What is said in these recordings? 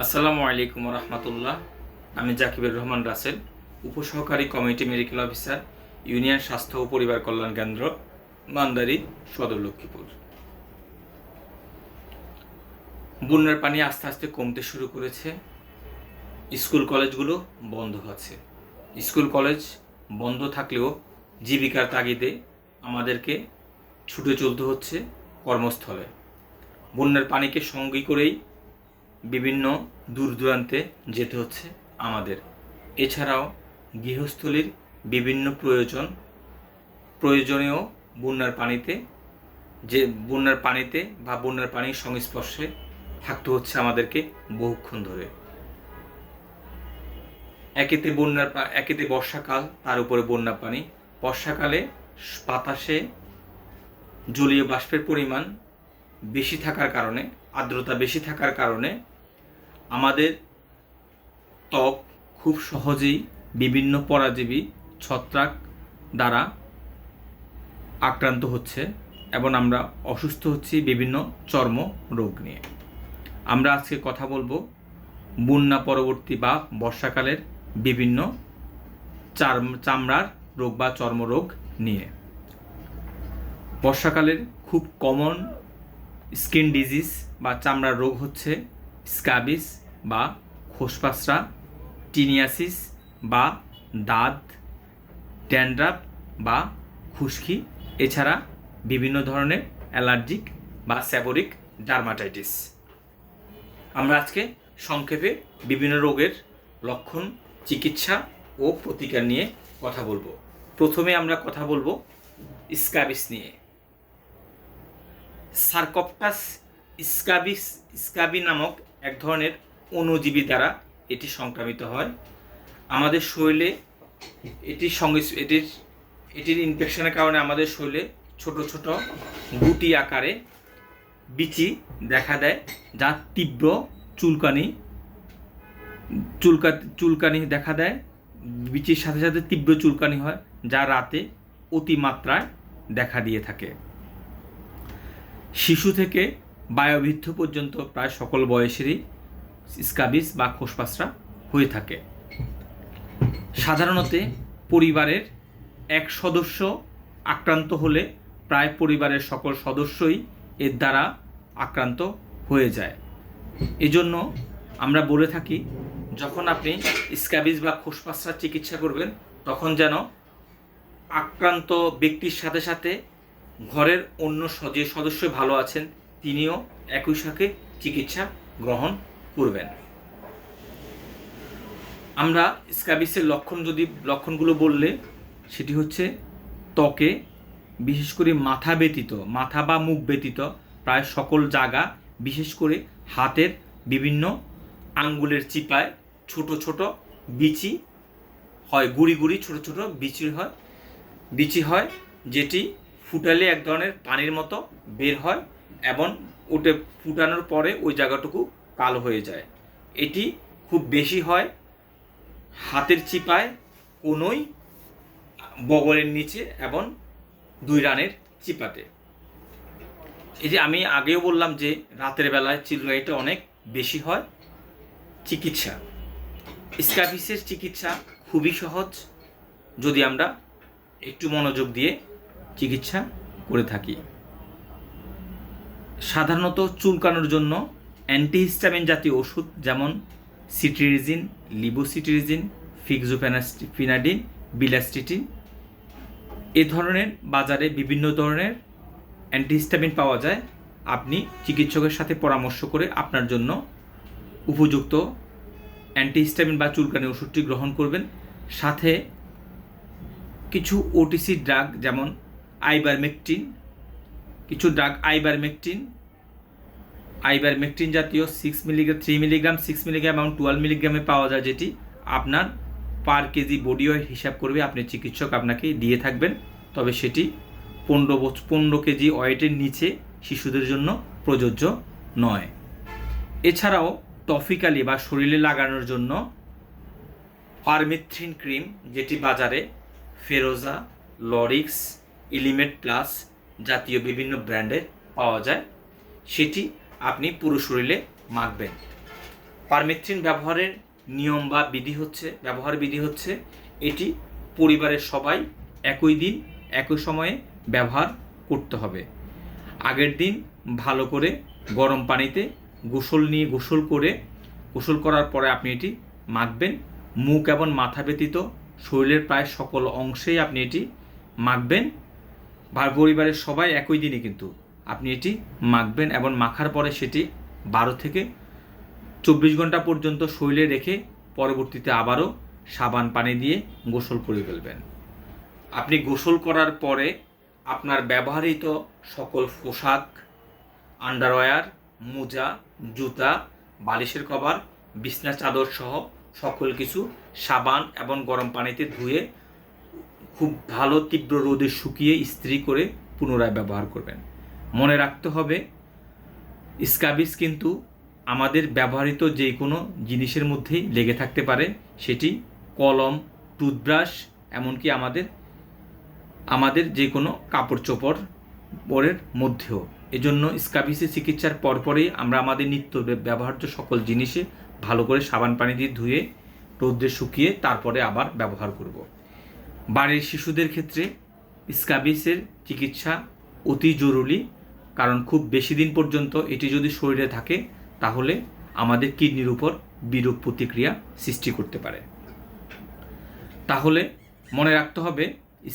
আসসালামু আলাইকুম রহমতুল্লাহ। আমি জাকিবুর রহমান রাসেল, উপসহকারী কমিউনিটি মেডিকেল অফিসার, ইউনিয়ন স্বাস্থ্য ও পরিবার কল্যাণ কেন্দ্র, মান্দারি, সদর লক্ষ্মীপুর। বন্যার পানি আস্তে আস্তে কমতে শুরু করেছে। স্কুল কলেজগুলো বন্ধ আছে। স্কুল কলেজ বন্ধ থাকলেও জীবিকার তাগিদে আমাদেরকে ছুটে চলতে হচ্ছে কর্মস্থলে। বন্যার পানিকে সঙ্গী করেই বিভিন্ন দূর দূরান্তে যেতে হচ্ছে আমাদের। এছাড়াও গৃহস্থলীর বিভিন্ন প্রয়োজনীয় বন্যার পানিতে বা বন্যার পানির সংস্পর্শে থাকতে হচ্ছে আমাদেরকে বহুক্ষণ ধরে। একেতে বর্ষাকাল, তার উপরে বন্যা পানি। বর্ষাকালে বাতাসে জলীয় বাষ্পের পরিমাণ বেশি থাকার কারণে, আর্দ্রতা বেশি থাকার কারণে আমাদের ত্বক খুব সহজেই বিভিন্ন পরাজীবী ছত্রাক দ্বারা আক্রান্ত হচ্ছে এবং আমরা অসুস্থ হচ্ছি বিভিন্ন চর্ম রোগ নিয়ে। আমরা আজকে কথা বলবো বন্যা পরবর্তী বা বর্ষাকালের বিভিন্ন চামড়ার রোগ বা চর্মরোগ নিয়ে। বর্ষাকালের খুব কমন স্কিন ডিজিজ বা চামড়ার রোগ হচ্ছে স্ক্যাবিস বা খোসপাসরা, টিনিয়াসিস বা দাঁত, ড্যান্ড্রাফ বা খুশকি, এছাড়া বিভিন্ন ধরনের অ্যালার্জিক বা সেবোরিক ডার্মাটাইটিস। আমরা আজকে সংক্ষেপে বিভিন্ন রোগের লক্ষণ, চিকিৎসা ও প্রতিকার নিয়ে কথা বলবো। প্রথমে আমরা কথা বলবো স্ক্যাবিস নিয়ে। সার্কোপ্টাস স্ক্যাবি নামক এক ধরনের অণুজীবী দ্বারা এটি সংক্রামিত হয়। আমাদের শরীরে এটির ইনফেকশনের কারণে আমাদের শরীরে ছোট ছোট গুটি আকারে বিচি দেখা দেয়, যা তীব্র চুলকানি দেখা দেয়। বিচির সাথে সাথে তীব্র চুলকানি হয়, যা রাতে অতিমাত্রায় দেখা দিয়ে থাকে। শিশু থেকে বয়োবৃদ্ধ পর্যন্ত প্রায় সকল বয়সেরই স্ক্যাবিস বা খোসপাসরা হয়ে থাকে। সাধারণত পরিবারের এক সদস্য আক্রান্ত হলে প্রায় পরিবারের সকল সদস্যই এর দ্বারা আক্রান্ত হয়ে যায়। এজন্য আমরা বলে থাকি, যখন আপনি স্ক্যাবিস বা খোসপাসরার চিকিৎসা করবেন, তখন যেন আক্রান্ত ব্যক্তির সাথে সাথে ঘরের অন্য যে সদস্য ভালো আছেন তিনিও একই সাথে চিকিৎসা গ্রহণ করবেন। আমরা স্ক্যাবিসের লক্ষণগুলো বললে, সেটি হচ্ছে ত্বকে, বিশেষ করে মাথা বা মুখ ব্যতীত প্রায় সকল জায়গা, বিশেষ করে হাতের বিভিন্ন আঙ্গুলের চিপায় ছোট ছোট বিচি হয়, গুড়ি ছোট ছোট বিচি হয়, যেটি ফুটালে এক ধরনের পানির মতো বের হয় এবং ওটা ফুটানোর পরে ওই জায়গাটুকু কালো হয়ে যায়। এটি খুব বেশি হয় হাতের চিপায়, কোনোই, বগলের নিচে এবং 2 রানের চিপাতে। এই যে আমি আগেও বললাম যে রাতের বেলায় চিলকানিটা অনেক বেশি হয়। চিকিৎসা, স্ক্যাবিসের চিকিৎসা খুবই সহজ যদি আমরা একটু মনোযোগ দিয়ে চিকিৎসা করে থাকি। সাধারণত চুলকানোর জন্য অ্যান্টিহিস্টামিন জাতীয় ওষুধ যেমন সিট্রিজিন, লিবোসিট্রিজিন, ফিক্সোফেনাডিন, বিলাস্টিটিন, এ ধরনের বাজারে বিভিন্ন ধরনের অ্যান্টিহিস্টামিন পাওয়া যায়। আপনি চিকিৎসকের সাথে পরামর্শ করে আপনার জন্য উপযুক্ত অ্যান্টিহিস্টামিন বা চুলকানি ওষুধটি গ্রহণ করবেন। সাথে কিছু ওটিসি ড্রাগ যেমন আইভারমেকটিন জাতীয় 3 মিলিগ্রাম 6 মিলিগ্রাম এবং 12 মিলিগ্রামে পাওয়া যায়, যেটি আপনার পার কেজি বডি ওয়েট হিসাব করবে আপনি চিকিৎসক আপনাকে দিয়ে থাকবেন। তবে সেটি 15 কেজি ওয়েটের নিচে শিশুদের জন্য প্রযোজ্য নয়। এছাড়াও টপিক্যালি বা শরীরে লাগানোর জন্য পারমেথ্রিন ক্রিম, যেটি বাজারে ফেরোজা, লরিক্স, ইলিমেট প্লাস জাতীয় বিভিন্ন ব্র্যান্ডের পাওয়া যায়, সেটি আপনি পুরো শরীরে মাখবেন। পারমেথ্রিন ব্যবহারের নিয়ম বা ব্যবহার বিধি হচ্ছে এটি পরিবারের সবাই একই দিন একই সময়ে ব্যবহার করতে হবে। আগের দিন ভালো করে গরম পানিতে গোসল করার পরে আপনি এটি মাখবেন। মুখ এবং মাথা ব্যতীত শরীরের প্রায় সকল অংশেই আপনি এটি মাখবেন। পরিবারের সবাই একই দিনে কিন্তু আপনি এটি মাখবেন এবং মাখার পরে সেটি 12 থেকে 24 ঘন্টা পর্যন্ত শরীরে রেখে পরবর্তীতে আবারও সাবান পানি দিয়ে গোসল করে ফেলবেন। আপনি গোসল করার পরে আপনার ব্যবহৃত সকল পোশাক, আন্ডারওয়্যার, মোজা, জুতা, বালিশের কভার, বিছনা চাদর সহ সকল কিছু সাবান এবং গরম পানিতে ধুয়ে খুব ভালো তীব্র রোদে শুকিয়ে ইস্ত্রি করে পুনরায় ব্যবহার করবেন। মনে রাখতে হবে স্ক্যাবিস কিন্তু আমাদের ব্যবহৃত যে কোনো জিনিসের মধ্যেই লেগে থাকতে পারে, সেটি কলম, টুথব্রাশ, এমনকি আমাদের যে কোনো কাপড় চোপড়ের মধ্যেও। এজন্য স্ক্যাবিসের চিকিৎসার পরপরই আমরা আমাদের নিত্য ব্যবহার্য সকল জিনিসে ভালো করে সাবান পানি দিয়ে ধুয়ে রোদ্রে শুকিয়ে তারপরে আবার ব্যবহার করব। বাড়ির শিশুদের ক্ষেত্রে স্ক্যাবিসের চিকিৎসা অতি জরুরি, কারণ খুব বেশি দিন পর্যন্ত এটি যদি শরীরে থাকে তাহলে আমাদের কিডনির উপর বিরূপ প্রতিক্রিয়া সৃষ্টি করতে পারে। তাহলে মনে রাখতে হবে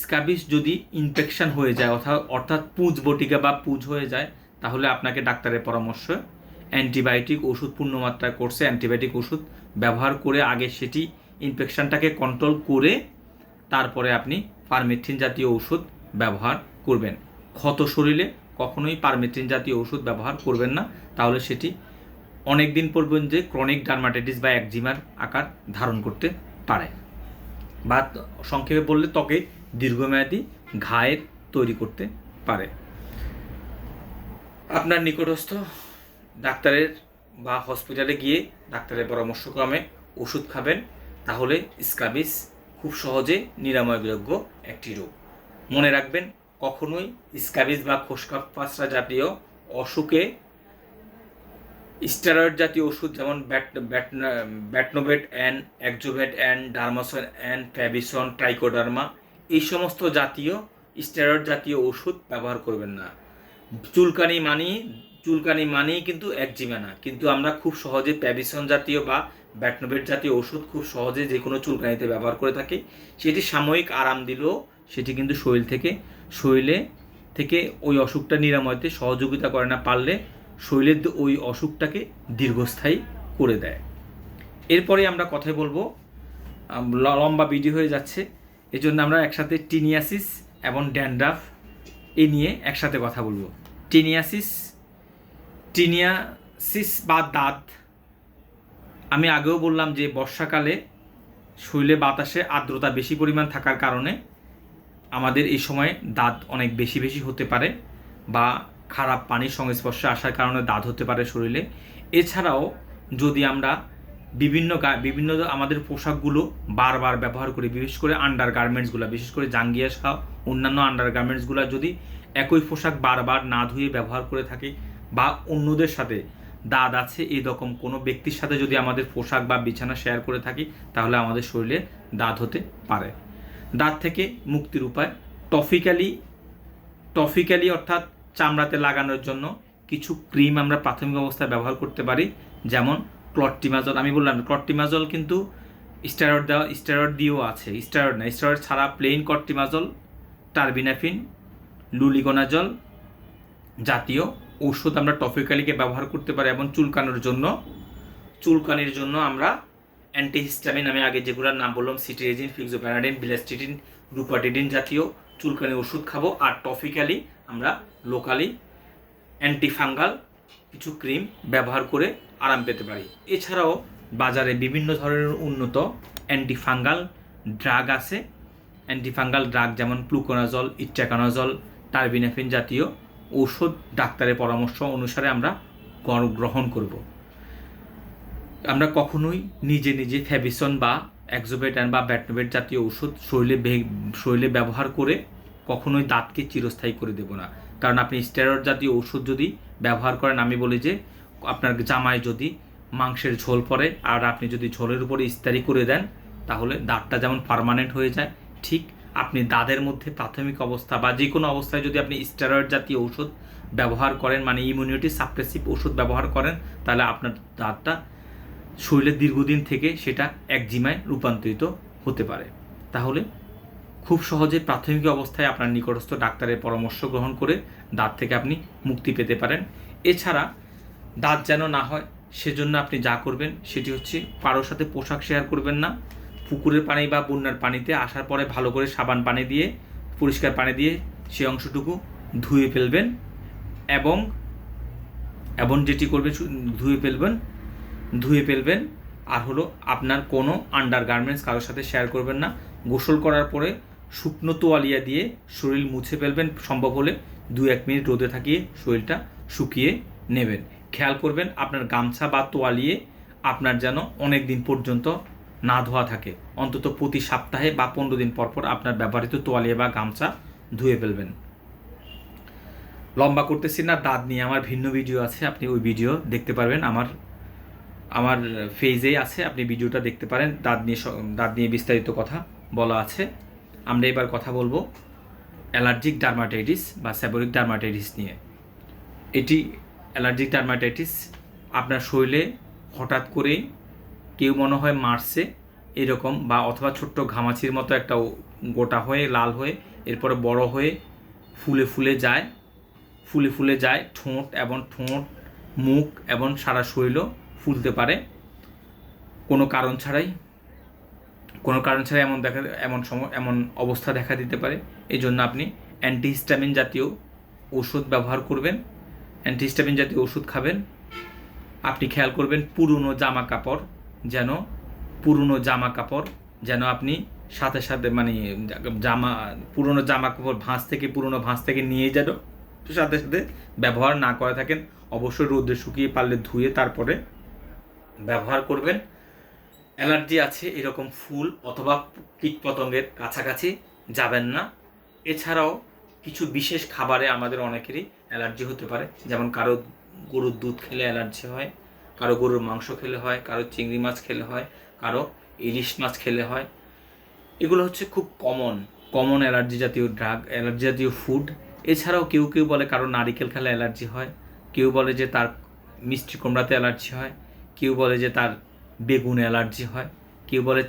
স্ক্যাবিস যদি ইনফেকশন হয়ে যায় অর্থাৎ পুঁজ বটিকা বা পুঁজ হয়ে যায়, তাহলে আপনাকে ডাক্তারের পরামর্শ অ্যান্টিবায়োটিক ওষুধ পূর্ণমাত্রায় কোর্সে অ্যান্টিবায়োটিক ওষুধ ব্যবহার করে আগে সেটি ইনফেকশনটাকে কন্ট্রোল করে তারপরে আপনি পারমেথ্রিন জাতীয় ওষুধ ব্যবহার করবেন। ক্ষত শরীরে কখনোই পারমেথ্রিন জাতীয় ওষুধ ব্যবহার করবেন না, তাহলে সেটি অনেক দিন পর্যন্ত ক্রনিক ডার্মাটাইটিস বা একজিমার আকার ধারণ করতে পারে, বা সংক্ষেপে বললে ত্বকে দীর্ঘমেয়াদী ঘায়ের তৈরি করতে পারে। আপনার নিকটস্থ ডাক্তারের বা হসপিটালে গিয়ে ডাক্তারের পরামর্শক্রমে ওষুধ খাবেন, তাহলে স্ক্যাবিস খুব সহজে নিরাময়যোগ্য একটি রোগ। মনে রাখবেন কখনোই স্ক্যাবিস বা খোসকা জাতীয় অসুখে স্টেরয়েড জাতীয় ওষুধ যেমন ব্যাটনোভেট অ্যান, অ্যাক্সোভেট অ্যান, ডার্মাসন অ্যান, ফ্যাবিসন, ট্রাইকোডার্মা এই সমস্ত জাতীয় স্টেরয়েড জাতীয় ওষুধ ব্যবহার করবেন না। চুলকানি মানেই কিন্তু একজিমা না, কিন্তু আমরা খুব সহজে প্যাভিসন জাতীয় বা ব্যাটনোভেট জাতীয় ওষুধ খুব সহজে যে কোনো চুলকানিতে ব্যবহার করে থাকি। সেটি সাময়িক আরাম দিলেও সেটি কিন্তু শরীরে থেকে ওই অসুখটা নিরাময়তে সহযোগিতা করে না, পারলে শরীরের ওই অসুখটাকে দীর্ঘস্থায়ী করে দেয়। এরপরে আমরা কথাই বলবো, লম্বা ভিডিও হয়ে যাচ্ছে, এজন্য আমরা একসাথে টিনিয়াসিস এবং ড্যান্ড্রাফ এ নিয়ে একসাথে কথা বলবো। টিনিয়াসিস বা দাঁত, আমি আগেও বললাম যে বর্ষাকালে শরীরে বাতাসে আর্দ্রতা বেশি পরিমাণ থাকার কারণে আমাদের এই সময় দাঁত অনেক বেশি হতে পারে, বা খারাপ পানির সংস্পর্শে আসার কারণে দাঁত হতে পারে শরীরে। এছাড়াও যদি আমরা বিভিন্ন আমাদের পোশাকগুলো বারবার ব্যবহার করি, বিশেষ করে আন্ডার গার্মেন্টসগুলো, বিশেষ করে জাঙ্গিয়া সহ অন্যান্য আন্ডার গার্মেন্টসগুলো যদি একই পোশাক বারবার না ধুয়ে ব্যবহার করে থাকি, বা অন্যদের সাথে দাঁত আছে এরকম কোনো ব্যক্তির সাথে যদি আমাদের পোশাক বা বিছানা শেয়ার করে থাকি, তাহলে আমাদের শরীরে দাঁত হতে পারে। দাঁত থেকে মুক্তির উপায় টপিক্যালি অর্থাৎ চামড়াতে লাগানোর জন্য কিছু ক্রিম আমরা প্রাথমিক অবস্থায় ব্যবহার করতে পারি, যেমন ক্লট্রিমাজল। আমি বললাম ক্লট্রিমাজল কিন্তু স্টেরয়েড দিয়েও আছে, স্টেরয়েড ছাড়া প্লেইন ক্লট্রিমাজল, টার্বিনাফিন, লুলিগোনাজল জাতীয় ওষুধ আমরা টপিক্যালিকে ব্যবহার করতে পারি। এবং চুলকানির জন্য আমরা অ্যান্টিহিস্টামিন, আমি আগে যেগুলোর নাম বললাম, সিটিরেজিন, ফিক্সোপ্যানাডিন, বিলাস্টিডিন, রুপাটিডিন জাতীয় চুলকানির ওষুধ খাবো। আর টপিক্যালি আমরা লোকালি অ্যান্টিফাঙ্গাল কিছু ক্রিম ব্যবহার করে আরাম পেতে পারি। এছাড়াও বাজারে বিভিন্ন ধরনের উন্নত অ্যান্টিফাঙ্গাল ড্রাগ আছে। অ্যান্টিফাঙ্গাল ড্রাগ যেমন প্লুকোনাজল, ইট্রাকানাজল, টার্বিনাফিন জাতীয় ঔষধ ডাক্তারের পরামর্শ অনুসারে আমরা গ্রহণ করব। আমরা কখনোই নিজে ফ্যাভিসন বা অ্যাক্সোভেটান বা ব্যাটনোভেট জাতীয় ওষুধ শরীরে ব্যবহার করে কখনোই দাঁতকে চিরস্থায়ী করে দেব না। কারণ আপনি স্টেরয়েড জাতীয় ওষুধ যদি ব্যবহার করেন, আমি বলি যে আপনার জামায় যদি মাংসের ঝোল পড়ে, আর আপনি যদি ঝোলের উপরে ইস্তারি করে দেন তাহলে দাঁতটা যেমন পার্মানেন্ট হয়ে যায়, ঠিক আপনি দাঁতের মধ্যে প্রাথমিক অবস্থা বা যে কোনো অবস্থায় যদি আপনি স্টেরয়েড জাতীয় ওষুধ ব্যবহার করেন, মানে ইমিউনিটি সাপ্রেসিভ ওষুধ ব্যবহার করেন, তাহলে আপনার দাঁতটা শরীরে দীর্ঘদিন থেকে সেটা একজিমায় রূপান্তরিত হতে পারে। তাহলে খুব সহজে প্রাথমিক অবস্থায় আপনার নিকটস্থ ডাক্তারের পরামর্শ গ্রহণ করে দাঁত থেকে আপনি মুক্তি পেতে পারেন। এছাড়া দাঁত যেন না হয় সেজন্য আপনি যা করবেন সেটি হচ্ছে, কারোর সাথে পোশাক শেয়ার করবেন না। পুকুরের পানি বা বন্যার পানিতে আসার পরে ভালো করে সাবান পানি দিয়ে, পরিষ্কার পানি দিয়ে সেই অংশটুকু ধুয়ে ফেলবেন, এবং যেটি করবেন ধুয়ে ফেলবেন। আর হলো আপনার কোনো আন্ডার গার্মেন্টস কারোর সাথে শেয়ার করবেন না। গোসল করার পরে শুকনো তোয়ালিয়া দিয়ে শরীর মুছে ফেলবেন, সম্ভব হলে 2-1 মিনিট রোদে থাকিয়ে শরীরটা শুকিয়ে নেবেন। খেয়াল করবেন আপনার গামছা বা তোয়ালিয়ে আপনার যেন অনেক দিন পর্যন্ত না ধোয়া থাকে, অন্তত প্রতি সপ্তাহে বা 15 দিন পর পর আপনার ব্যবহৃত তোয়ালিয়া বা গামছা ধুয়ে ফেলবেন। লম্বা করতেছি না, দাঁত নিয়ে আমার ভিন্ন ভিডিও আছে, আপনি ওই ভিডিও দেখতে পারবেন, আমার ফেজেই আছে, আপনি ভিডিওটা দেখতে পারেন। দাঁত নিয়ে বিস্তারিত কথা বলা আছে। আমরা এবার কথা বলবো অ্যালার্জিক ডার্মাটাইটিস বা সেবোরিক ডার্মাটাইটিস নিয়ে। এটি অ্যালার্জিক ডার্মাটাইটিস আপনার শরীরে হঠাৎ করেই কেউ মনে হয় মারছে এরকম, বা অথবা ছোট্ট ঘামাচির মতো একটা গোটা হয়ে লাল হয়ে এরপরে বড় হয়ে ফুলে ফুলে যায় ঠোঁট, মুখ এবং সারা শরীরও ফুলতে পারে কোনো কারণ ছাড়াই এমন অবস্থা দেখা দিতে পারে। এই জন্য আপনি অ্যান্টিহিস্টামিন জাতীয় ওষুধ ব্যবহার করবেন, অ্যান্টিহিস্টামিন জাতীয় ওষুধ খাবেন। আপনি খেয়াল করবেন পুরনো জামা কাপড় যেন আপনি সাথে মানে পুরনো জামা কাপড় পুরনো ভাঁজ থেকে নিয়ে যেন সাথে ব্যবহার না করে থাকেন। অবশ্যই রোদে শুকিয়ে পারলে ধুয়ে তারপরে ব্যবহার করবেন। অ্যালার্জি আছে এরকম ফুল অথবা কীটপতঙ্গের কাছাকাছি যাবেন না। এছাড়াও কিছু বিশেষ খাবারে আমাদের অনেকেরই অ্যালার্জি হতে পারে, যেমন কারো গরুর দুধ খেলে অ্যালার্জি হয়, কারো গরুর মাংস খেলে হয়, কারো চিংড়ি মাছ খেলে হয়, কারো ইলিশ মাছ খেলে হয়। এগুলো হচ্ছে খুব কমন অ্যালার্জি জাতীয় ফুড। এছাড়াও কেউ বলে কারো নারিকেল খেলে অ্যালার্জি হয়, কেউ বলে যে তার মিষ্টি কুমড়াতে অ্যালার্জি হয়, কেউ বলে যে তার বেগুনে অ্যালার্জি হয়, কেউ বলে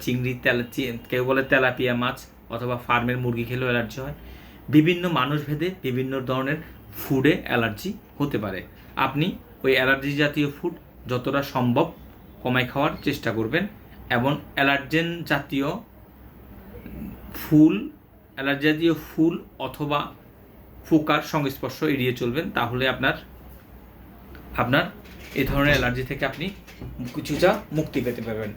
কেউ বলে তেলাপিয়া মাছ অথবা ফার্মের মুরগি খেলেও অ্যালার্জি হয়। বিভিন্ন মানুষভেদে বিভিন্ন ধরনের ফুডে অ্যালার্জি হতে পারে। আপনি ওই অ্যালার্জি জাতীয় ফুড যতটা সম্ভব কমায় খাওয়ার চেষ্টা করবেন, এবং অ্যালার্জেন জাতীয় ফুল অথবা পোকার সংস্পর্শ এড়িয়ে চলবেন। তাহলে আপনার এই ধরনের অ্যালার্জি থেকে আপনি কিছুটা মুক্তি পেতে পারবেন।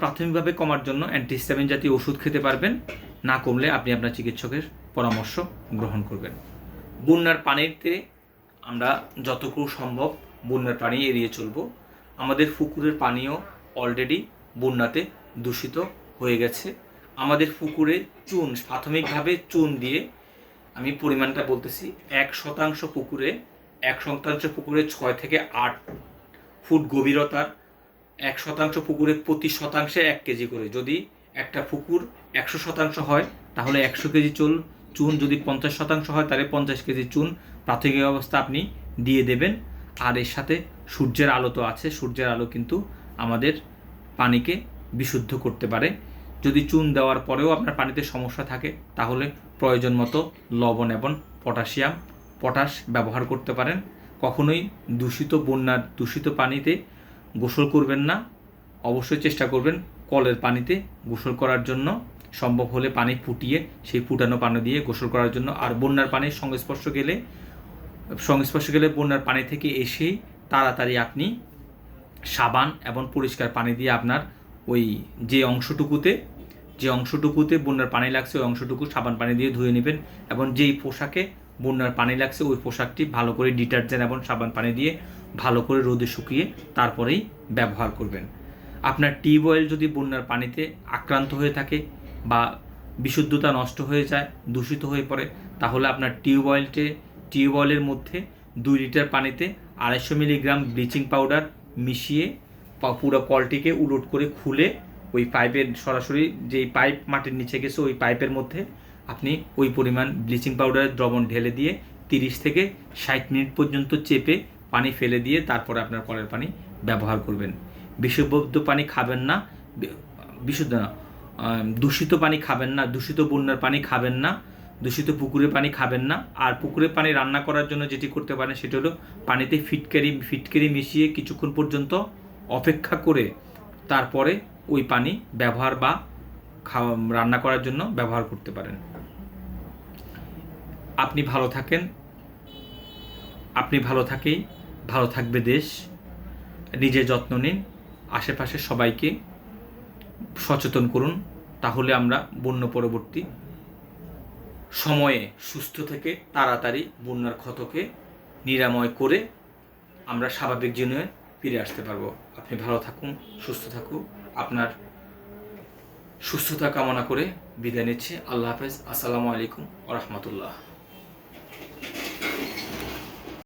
প্রাথমিকভাবে কমার জন্য অ্যান্টিহিস্টামিন জাতীয় ওষুধ খেতে পারবেন। না কমলে আপনি আপনার চিকিৎসকের পরামর্শ গ্রহণ করবেন। বন্যার পানিতে আমরা যতটুকু সম্ভব বন্যার পানি এড়িয়ে চলব। আমাদের পুকুরের পানিও অলরেডি বন্যাতে দূষিত হয়ে গেছে। আমাদের পুকুরে প্রাথমিকভাবে চুন দিয়ে, আমি পরিমাণটা বলতেছি, 1% পুকুরে 6 থেকে 8 ফুট গভীরতার 1% পুকুরে প্রতি শতাংশে 1 কেজি করে। যদি একটা পুকুর 100% হয় তাহলে 100 কেজি চুন, যদি 50% হয় তাহলে 50 কেজি চুন প্রাথমিক অবস্থা আপনি দিয়ে দেবেন। আর এর সাথে সূর্যের আলো তো আছে, সূর্যের আলো কিন্তু আমাদের পানিকে বিশুদ্ধ করতে পারে। যদি চুন দেওয়ার পরেও আপনার পানিতে সমস্যা থাকে তাহলে প্রয়োজন মতো লবণ এবং পটাশ ব্যবহার করতে পারেন। কখনোই দূষিত পানিতে গোসল করবেন না। অবশ্যই চেষ্টা করবেন কলের পানিতে গোসল করার জন্য, সম্ভব হলে পানি ফুটিয়ে সেই ফুটানো পানি দিয়ে গোসল করার জন্য। আর বন্যার পানির সংস্পর্শ গেলে বন্যার পানি থেকে এসেই তাড়াতাড়ি আপনি সাবান এবং পরিষ্কার পানি দিয়ে আপনার ওই যে অংশটুকুতে বন্যার পানি লাগছে ওই অংশটুকু সাবান পানি দিয়ে ধুয়ে নেবেন, এবং যেই পোশাকে বন্যার পানি লাগছে ওই পোশাকটি ভালো করে ডিটারজেন্ট এবং সাবান পানি দিয়ে ভালো করে রোদে শুকিয়ে তারপরেই ব্যবহার করবেন। আপনার টিউবওয়েল যদি বন্যার পানিতে আক্রান্ত হয়ে থাকে বা বিশুদ্ধতা নষ্ট হয়ে যায়, দূষিত হয়ে পড়ে, তাহলে আপনার টিউবওয়েলের মধ্যে 2 লিটার পানিতে 250 মিলিগ্রাম ব্লিচিং পাউডার মিশিয়ে পুরো কলটিকে উলট করে খুলে ওই পাইপের সরাসরি যেই পাইপ মাটির নিচে গেছে ওই পাইপের মধ্যে আপনি ওই পরিমাণ ব্লিচিং পাউডারের দ্রবণ ঢেলে দিয়ে 30 থেকে 60 মিনিট পর্যন্ত চেপে পানি ফেলে দিয়ে তারপরে আপনার কলের পানি ব্যবহার করবেন। বিশুদ্ধ পানি খাবেন না, বিশুদ্ধ না, দূষিত পানি খাবেন না, দূষিত বন্যার পানি খাবেন না, দূষিত পুকুরের পানি খাবেন না। আর পুকুরের পানি রান্না করার জন্য যেটি করতে পারেন সেটা হলো পানিতে ফিটকারি মিশিয়ে কিছুক্ষণ পর্যন্ত অপেক্ষা করে তারপরে ওই পানি ব্যবহার বা রান্না করার জন্য ব্যবহার করতে পারেন। আপনি ভালো থাকেন, আপনি ভালো থাকেই ভালো থাকবে দেশ। নিজের যত্ন নিন, আশেপাশে সবাইকে সচেতন করুন, তাহলে আমরা বন্যা পরবর্তী সময়ে সুস্থ থেকে তাড়াতাড়ি বন্যার ক্ষতকে নিরাময় করে আমরা স্বাভাবিক জীবনে ফিরে আসতে পারবো। আপনি ভালো থাকুন, সুস্থ থাকুন। আপনার সুস্থতা কামনা করে বিদায় নিচ্ছি। আল্লাহ হাফেজ। আসসালামু আলাইকুম ওয়া রাহমাতুল্লাহ।